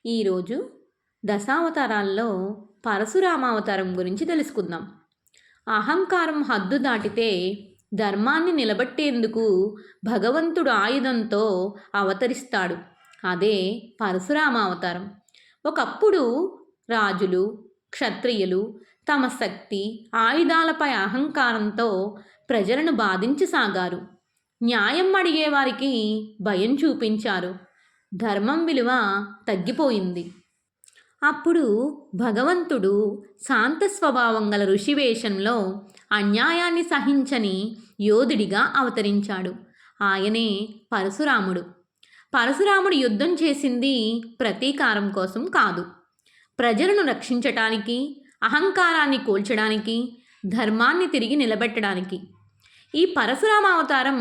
ఈరోజు దశావతారాల్లో పరశురామావతారం గురించి తెలుసుకుందాం. అహంకారం హద్దు దాటితే ధర్మాన్ని నిలబెట్టేందుకు భగవంతుడు ఆయుధంతో అవతరిస్తాడు. అదే పరశురామావతారం. ఒకప్పుడు రాజులు, క్షత్రియులు తమ శక్తి, ఆయుధాలపై అహంకారంతో ప్రజలను బాధించసాగారు. న్యాయం అడిగేవారికి భయం చూపించారు. ధర్మం విలువ తగ్గిపోయింది. అప్పుడు భగవంతుడు శాంత స్వభావం గల ఋషి వేషంలో అన్యాయాన్ని సహించని యోధుడిగా అవతరించాడు. ఆయనే పరశురాముడు. పరశురాముడు యుద్ధం చేసింది ప్రతీకారం కోసం కాదు, ప్రజలను రక్షించటానికి, అహంకారాన్ని కూల్చడానికి, ధర్మాన్ని తిరిగి నిలబెట్టడానికి. ఈ పరశురామ అవతారం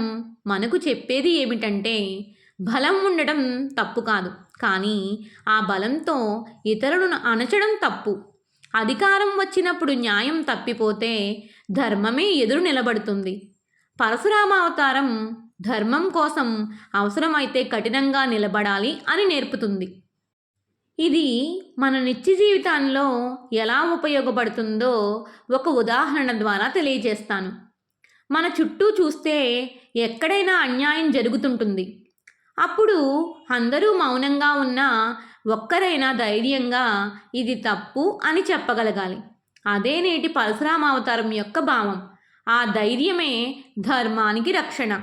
మనకు చెప్పేది ఏమిటంటే, బలం ఉండడం తప్పు కాదు, కానీ ఆ బలంతో ఇతరులను అణచడం తప్పు. అధికారం వచ్చినప్పుడు న్యాయం తప్పిపోతే ధర్మమే ఎదురు నిలబడుతుంది. పరశురామ అవతారం ధర్మం కోసం అవసరమైతే కఠినంగా నిలబడాలి అని నేర్పుతుంది. ఇది మన నిత్య జీవితంలో ఎలా ఉపయోగపడుతుందో ఒక ఉదాహరణ ద్వారా తెలియజేస్తాను. మన చుట్టూ చూస్తే ఎక్కడైనా అన్యాయం జరుగుతుంటుంది. అప్పుడు అందరూ మౌనంగా ఉన్నా ఒక్కరైనా ధైర్యంగా ఇది తప్పు అని చెప్పగలగాలి. అదే నేటి పరశురామ అవతారం యొక్క భావం. ఆ ధైర్యమే ధర్మానికి రక్షణ.